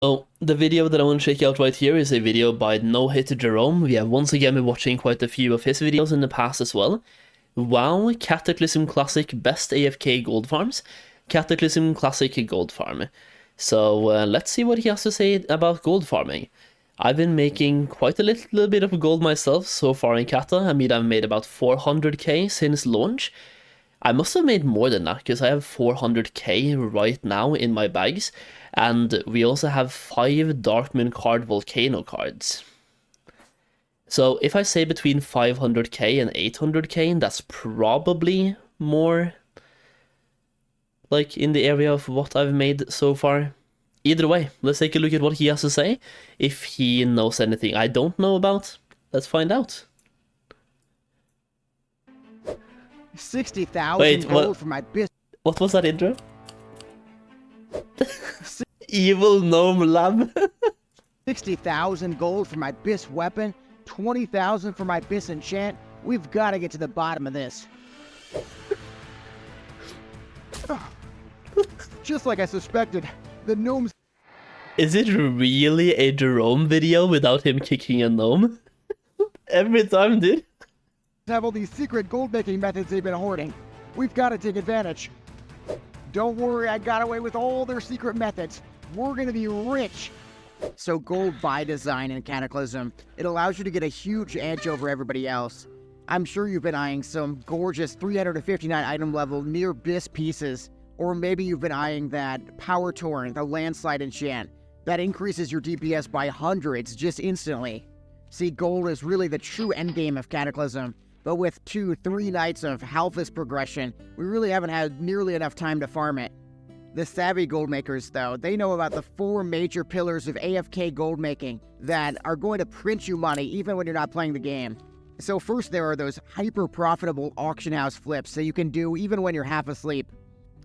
So, the video that I want to check out right here is a video by No Hit Jerome. We have once again been watching quite a few of his videos in the past as well. Wow, Cataclysm Classic Best AFK Gold Farms, Cataclysm Classic Gold Farm. So, let's see what he has to say about gold farming. I've been making quite a little bit of gold myself so far in Cata. I mean, I've made about 400k since launch. I must have made more than that, because I have 400k right now in my bags, and we also have 5 Darkmoon card Volcano cards. So if I say between 500k and 800k, that's probably more like in the area of what I've made so far. Either way, let's take a look at what he has to say. If he knows anything I don't know about, let's find out. 60,000 gold for my business. What was that intro? Evil Gnome Lab. 60,000 gold for my bis weapon, 20,000 for my bis enchant. We've got to get to the bottom of this. Just like I suspected, the gnomes... Is it really a Jerome video without him kicking a gnome? Every time, dude. have all these secret gold making methods they've been hoarding. We've got to take advantage. Don't worry, I got away with all their secret methods. We're gonna be rich. So gold by design in Cataclysm, it allows you to get a huge edge over everybody else. I'm sure you've been eyeing some gorgeous 359 item level near bis pieces, or maybe you've been eyeing that Power Torrent, the landslide enchant, that increases your DPS by hundreds just instantly. See, gold is really the true endgame of Cataclysm, but with 2-3 nights of half-list progression, we really haven't had nearly enough time to farm it. The savvy goldmakers, though, they know about the 4 major pillars of AFK goldmaking that are going to print you money even when you're not playing the game. So first there are those hyper-profitable auction house flips that you can do even when you're half asleep.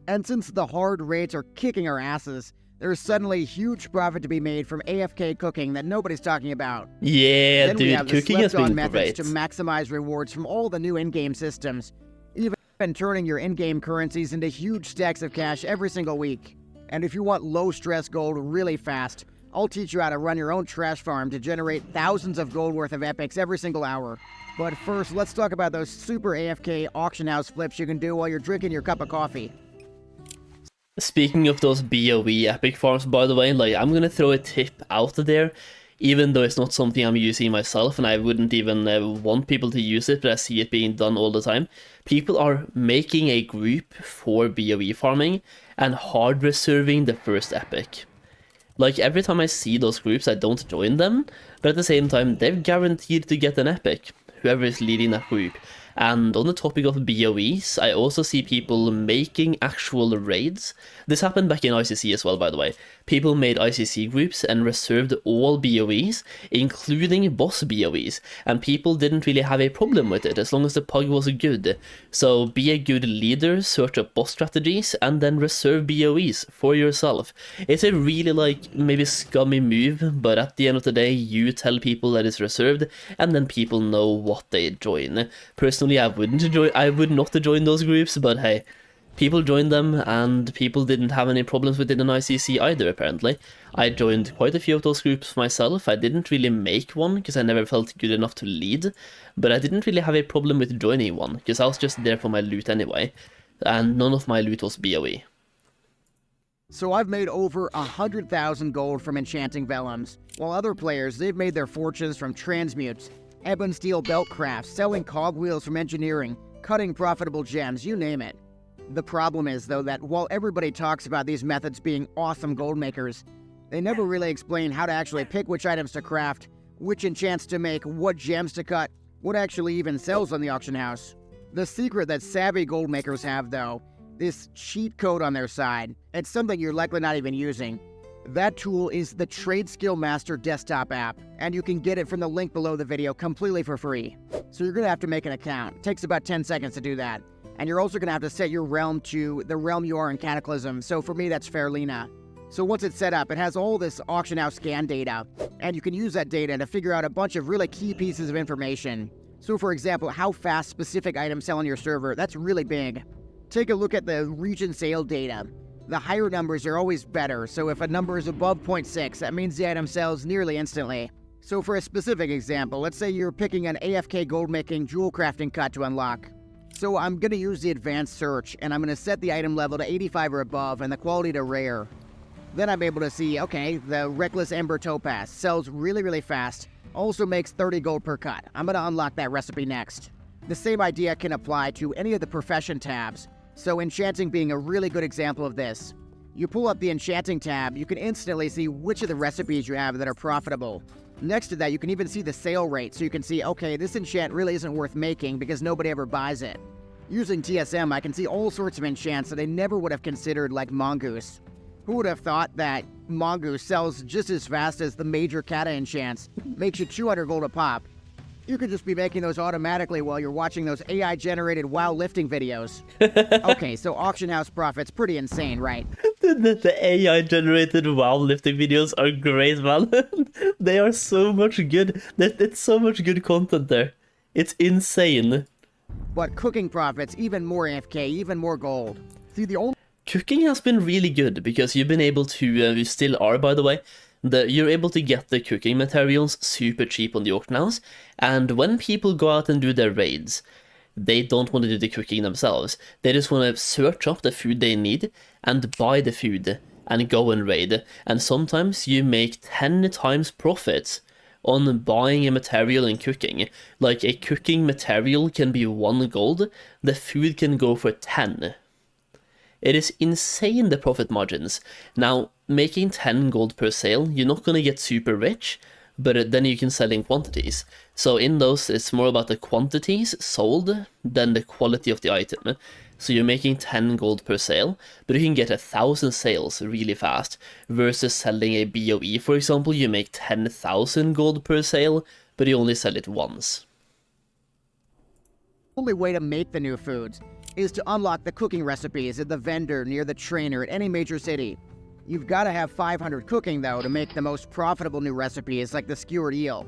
And since the hard rates are kicking our asses, there's suddenly huge profit to be made from AFK cooking that nobody's talking about. Yeah, then dude, we have cooking the has been methods great. to maximize rewards from all the new in-game systems, even turning your in-game currencies into huge stacks of cash every single week. And if you want low-stress gold really fast, I'll teach you how to run your own trash farm to generate thousands of gold worth of epics every single hour. But first, let's talk about those super AFK auction house flips you can do while you're drinking your cup of coffee. Speaking of those BOE epic farms, by the way, like, I'm gonna throw a tip out there, even though it's not something I'm using myself, and I wouldn't even want people to use it, but I see it being done all the time. People are making a group for BOE farming and hard reserving the first epic. Like, every time I see those groups, I don't join them, but at the same time, they're guaranteed to get an epic, whoever is leading that group. And on the topic of BOEs, I also see people making actual raids. This happened back in ICC as well, by the way. People made ICC groups and reserved all BOEs, including boss BOEs, and people didn't really have a problem with it as long as the pug was good. So be a good leader, search up boss strategies, and then reserve BOEs for yourself. It's a really, like, maybe scummy move, but at the end of the day, you tell people that it's reserved, and then people know what they join. Personally, I would not join those groups, but hey, people joined them, and people didn't have any problems with it in ICC either, apparently. I joined quite a few of those groups myself. I didn't really make one, because I never felt good enough to lead, but I didn't really have a problem with joining one, because I was just there for my loot anyway, and none of my loot was BOE. So I've made over 100,000 gold from enchanting vellums, while other players, they've made their fortunes from transmutes, ebon steel belt crafts, selling cogwheels from engineering, cutting profitable gems, you name it. The problem is, though, that while everybody talks about these methods being awesome gold makers, they never really explain how to actually pick which items to craft, which enchants to make, what gems to cut, what actually even sells on the auction house. The secret that savvy gold makers have, though, this cheat code on their side, it's something you're likely not even using. That tool is the Trade Skill Master desktop app, and you can get it from the link below the video completely for free. So you're going to have to make an account. It takes about 10 seconds to do that. And you're also going to have to set your realm to the realm you are in Cataclysm, so for me that's Fairlina. So once it's set up, it has all this auction house scan data, and you can use that data to figure out a bunch of really key pieces of information. So for example, how fast specific items sell on your server, that's really big. Take a look at the region sale data. The higher numbers are always better, so if a number is above 0.6, that means the item sells nearly instantly. So for a specific example, let's say you're picking an AFK goldmaking jewel crafting cut to unlock. So I'm going to use the advanced search, and I'm going to set the item level to 85 or above and the quality to rare. Then I'm able to see, okay, the Reckless Ember Topaz sells really fast, also makes 30 gold per cut. I'm going to unlock that recipe next. The same idea can apply to any of the profession tabs, so enchanting being a really good example of this. You pull up the enchanting tab, you can instantly see which of the recipes you have that are profitable. Next to that, you can even see the sale rate, so you can see, okay, this enchant really isn't worth making because nobody ever buys it. Using TSM, I can see all sorts of enchants that I never would have considered, like Mongoose. Who would have thought that Mongoose sells just as fast as the major kata enchants, makes you 200 gold a pop? You could just be making those automatically while you're watching those AI-generated WoW lifting videos. Okay, so auction house profit's pretty insane, right? The AI-generated WoW lifting videos are great, man. They are so much good. It's so much good content there. It's insane. But cooking profits, even more AFK, even more gold. See, the only... Cooking has been really good because you've been able to, you still are by the way, you're able to get the cooking materials super cheap on the auction house, and when people go out and do their raids, they don't want to do the cooking themselves. They just want to search up the food they need and buy the food and go and raid, and sometimes you make 10 times profit on buying a material and cooking. Like a cooking material can be 1 gold, the food can go for 10. It is insane, the profit margins. Now, making 10 gold per sale, you're not going to get super rich, but then you can sell in quantities. So in those, it's more about the quantities sold than the quality of the item. So you're making 10 gold per sale, but you can get 1,000 sales really fast, versus selling a BOE, for example, you make 10,000 gold per sale, but you only sell it once. The only way to make the new foods is to unlock the cooking recipes at the vendor near the trainer at any major city. You've got to have 500 cooking, though, to make the most profitable new recipes, like the skewered eel.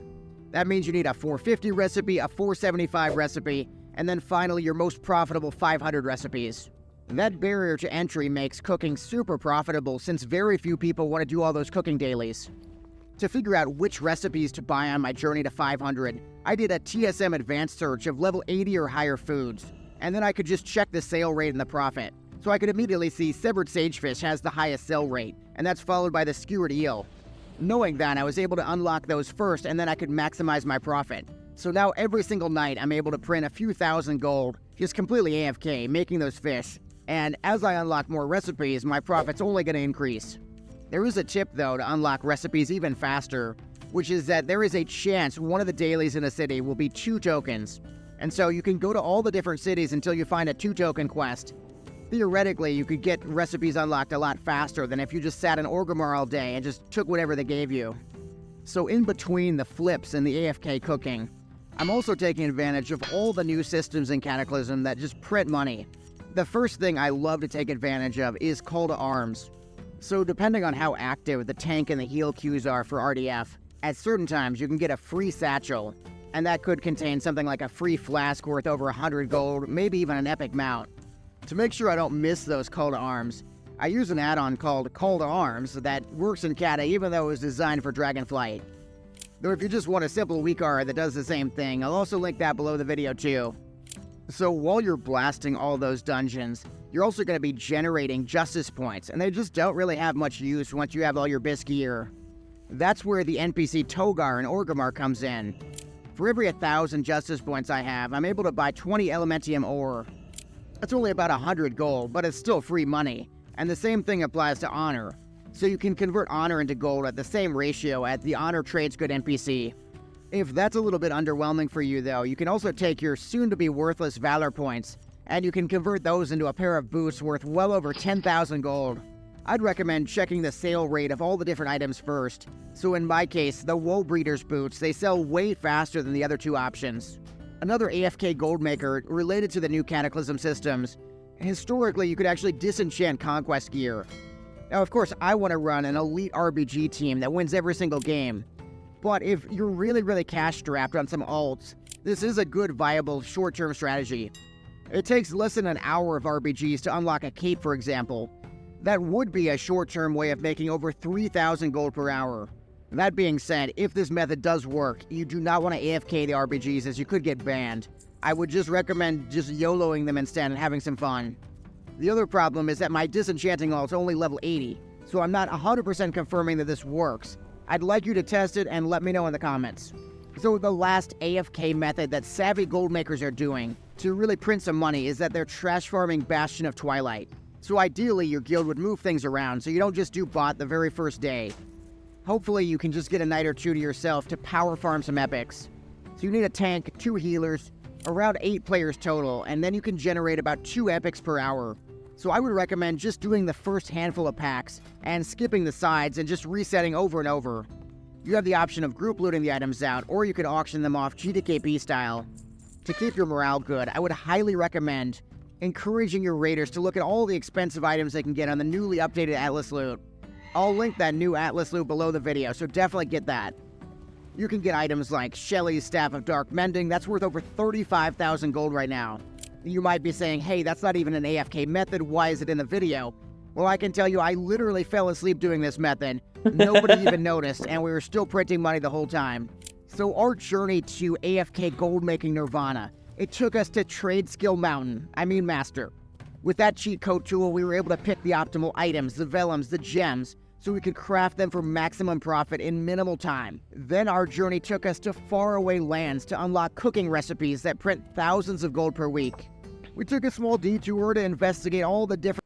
That means you need a 450 recipe, a 475 recipe, and then finally your most profitable 500 recipes. That barrier to entry makes cooking super profitable since very few people want to do all those cooking dailies. To figure out which recipes to buy on my journey to 500, I did a TSM advanced search of level 80 or higher foods, and then I could just check the sale rate and the profit. So I could immediately see Severed Sagefish has the highest sell rate, and that's followed by the Skewered Eel. Knowing that, I was able to unlock those first, and then I could maximize my profit. So now every single night, I'm able to print a few thousand gold, just completely AFK, making those fish. And as I unlock more recipes, my profit's only going to increase. There is a tip, though, to unlock recipes even faster, which is that there is a chance one of the dailies in a city will be 2 tokens. And so you can go to all the different cities until you find a 2-token quest. Theoretically, you could get recipes unlocked a lot faster than if you just sat in Orgrimmar all day and just took whatever they gave you. So in between the flips and the AFK cooking, I'm also taking advantage of all the new systems in Cataclysm that just print money. The first thing I love to take advantage of is Call to Arms. So depending on how active the tank and the heal queues are for RDF, at certain times you can get a free satchel, and that could contain something like a free flask worth over 100 gold, maybe even an epic mount. To make sure I don't miss those Call to Arms, I use an add-on called Call to Arms that works in Kata even though it was designed for Dragonflight. Though if you just want a simple weak R that does the same thing, I'll also link that below the video too. So while you're blasting all those dungeons, you're also going to be generating justice points, and they just don't really have much use once you have all your bisque gear. That's where the NPC Togar in Orgrimmar comes in. For every 1,000 justice points I have, I'm able to buy 20 Elementium ore. That's only about 100 gold, but it's still free money. And the same thing applies to honor. So you can convert honor into gold at the same ratio at the honor trades good NPC. If that's a little bit underwhelming for you though, you can also take your soon-to-be worthless valor points, and you can convert those into a pair of boots worth well over 10,000 gold. I'd recommend checking the sale rate of all the different items first. So in my case, the Woe Breeder's boots, they sell way faster than the other 2 options. Another AFK gold maker related to the new Cataclysm systems. Historically, you could actually disenchant conquest gear. Now, of course, I want to run an elite RBG team that wins every single game. But if you're really cash-strapped on some alts, this is a good, viable, short-term strategy. It takes less than an hour of RBGs to unlock a cape, for example. That would be a short-term way of making over 3,000 gold per hour. That being said, if this method does work, you do not want to AFK the RPGs as you could get banned. I would just recommend just YOLOing them instead and having some fun. The other problem is that my disenchanting alt is only level 80, so I'm not 100% confirming that this works. I'd like you to test it and let me know in the comments. So the last AFK method that savvy gold makers are doing to really print some money is that they're trash farming Bastion of Twilight. So ideally your guild would move things around so you don't just do bot the very first day. Hopefully you can just get a night or two to yourself to power farm some epics. So you need a tank, 2 healers, around 8 players total, and then you can generate about 2 epics per hour. So I would recommend just doing the first handful of packs and skipping the sides and just resetting over and over. You have the option of group looting the items out, or you could auction them off GDKP style. To keep your morale good, I would highly recommend encouraging your raiders to look at all the expensive items they can get on the newly updated Atlas loot. I'll link that new Atlas loot below the video, so definitely get that. You can get items like Shelly's Staff of Dark Mending, that's worth over 35,000 gold right now. You might be saying, hey, that's not even an AFK method, why is it in the video? Well, I can tell you, I literally fell asleep doing this method. Nobody even noticed, and we were still printing money the whole time. So our journey to AFK gold making nirvana, it took us to Trade Skill Mountain, Master. With that cheat code tool, we were able to pick the optimal items, the vellums, the gems, so we could craft them for maximum profit in minimal time. Then our journey took us to faraway lands to unlock cooking recipes that print thousands of gold per week. We took a small detour to investigate all the different...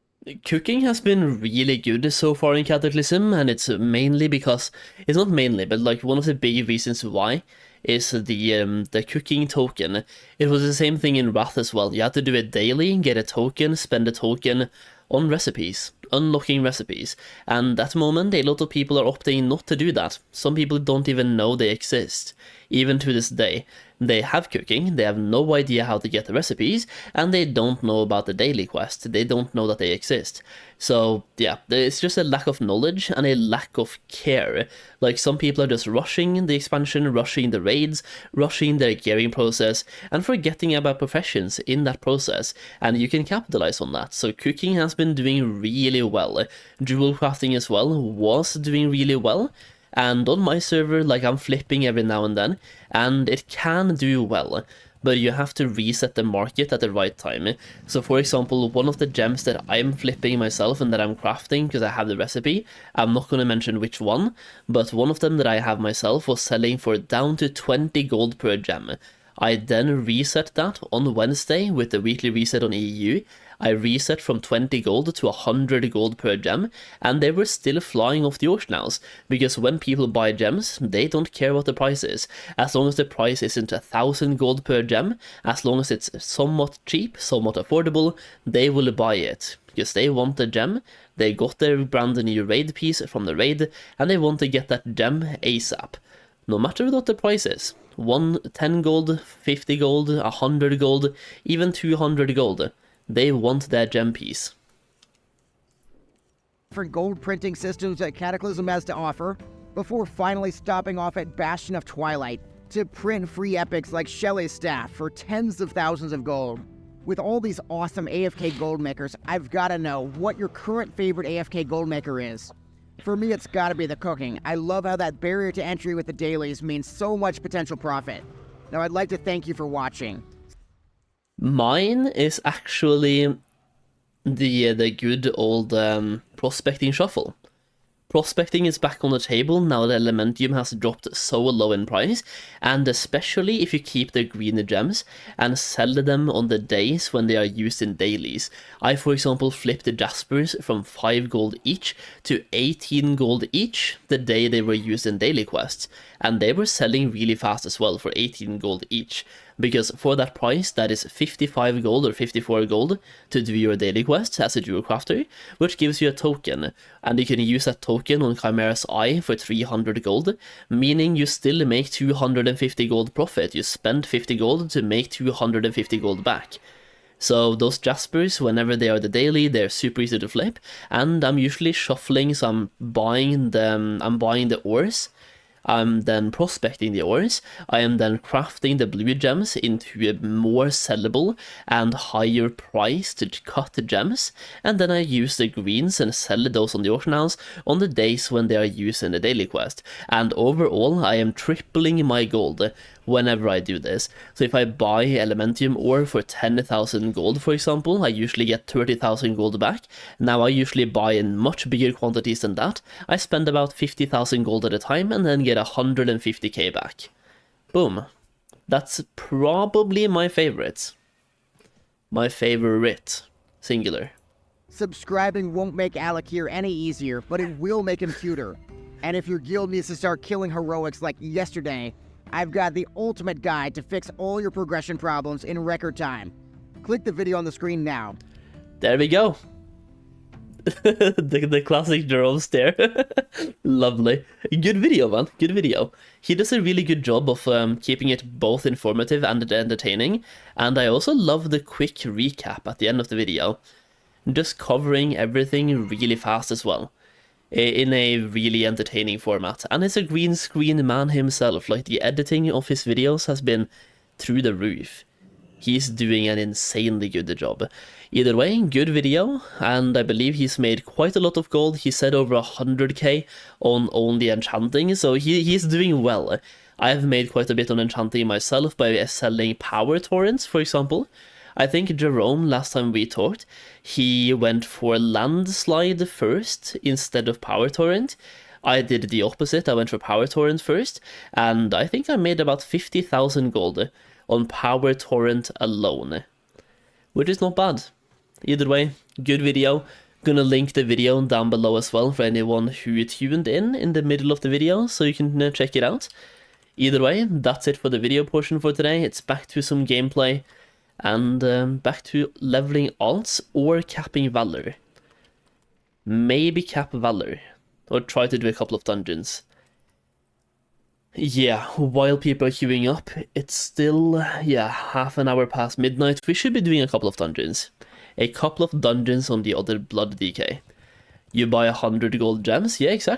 Cooking has been really good so far in Cataclysm, and it's mainly because, it's not mainly, but like one of the big reasons why is the cooking token. It was the same thing in Wrath as well. You had to do it daily, get a token, spend a token on recipes, unlocking recipes, and at the moment a lot of people are opting not to do that. Some people don't even know they exist, even to this day. They have cooking, they have no idea how to get the recipes, and they don't know about the daily quest, they don't know that they exist. So yeah, it's just a lack of knowledge and a lack of care. Like, some people are just rushing the expansion, rushing the raids, rushing their gearing process, and forgetting about professions in that process, and you can capitalize on that. So cooking has been doing really well. Jewel crafting as well was doing really well. And on my server, like, I'm flipping every now and then, and it can do well, but you have to reset the market at the right time. So for example, one of the gems that I'm flipping myself and that I'm crafting because I have the recipe, I'm not going to mention which one, but one of them that I have myself was selling for down to 20 gold per gem. I then reset that on Wednesday with the weekly reset on EU. I reset from 20 gold to 100 gold per gem, and they were still flying off the auction house, because when people buy gems, they don't care what the price is. As long as the price isn't 1,000 gold per gem, as long as it's somewhat cheap, somewhat affordable, they will buy it. Because they want the gem, they got their brand new raid piece from the raid, and they want to get that gem ASAP. No matter what the price is. 10 gold, 50 gold, 100 gold, even 200 gold. They want their gem piece. Different gold printing systems that Cataclysm has to offer, before finally stopping off at Bastion of Twilight to print free epics like Shelly's Staff for tens of thousands of gold. With all these awesome AFK gold makers, I've got to know what your current favorite AFK gold maker is. For me, it's gotta be the cooking. I love how that barrier to entry with the dailies means so much potential profit. Now, I'd like to thank you for watching. Mine is actually the good old prospecting shuffle. Prospecting is back on the table now that Elementium has dropped so low in price, and especially if you keep the green gems and sell them on the days when they are used in dailies. I, for example, flipped the Jaspers from 5 gold each to 18 gold each the day they were used in daily quests, and they were selling really fast as well for 18 gold each. Because for that price, that is 55 gold or 54 gold to do your daily quests as a dual crafter, which gives you a token, and you can use that token on Chimera's Eye for 300 gold, meaning you still make 250 gold profit. You spend 50 gold to make 250 gold back. So those Jaspers, whenever they are the daily, they're super easy to flip, and I'm usually shuffling, so I'm buying the ores. I'm then prospecting the ores. I am then crafting the blue gems into a more sellable and higher priced cut gems, and then I use the greens and sell those on the auction house on the days when they are used in the daily quest. And overall, I am tripling my gold whenever I do this. So if I buy Elementium ore for 10,000 gold, for example, I usually get 30,000 gold back. Now I usually buy in much bigger quantities than that. I spend about 50,000 gold at a time and then get 150k back. Boom. That's probably my favorite. My favorite. Singular. Subscribing won't make Alec here any easier, but it will make him cuter. And if your guild needs to start killing heroics like yesterday, I've got the ultimate guide to fix all your progression problems in record time. Click the video on the screen now. There we go. the classic Jerome stare. Lovely. Good video, man. Good video. He does a really good job of keeping it both informative and entertaining. And I also love the quick recap at the end of the video. Just covering everything really fast as well. In a really entertaining format. And it's a green screen man himself. Like, the editing of his videos has been through the roof. He's doing an insanely good job. Either way, good video, and I believe he's made quite a lot of gold. He said over 100k on only enchanting, so he's doing well. I've made quite a bit on enchanting myself by selling power torrents, for example. I think Jerome, last time we talked, he went for landslide first instead of power torrent. I did the opposite. I went for power torrent first, and I think I made about 50,000 gold on power torrent alone, which is not bad. Either way, good video. Gonna link the video down below as well for anyone who tuned in the middle of the video, so you can check it out. Either way, that's it for the video portion for today. It's back to some gameplay, and back to leveling alts or capping Valor. Maybe cap Valor, or try to do a couple of dungeons. Yeah, while people are queuing up, it's still, half an hour past midnight. We should be doing a couple of dungeons. A couple of dungeons on the other Blood DK. You buy 100 gold gems, yeah, exactly.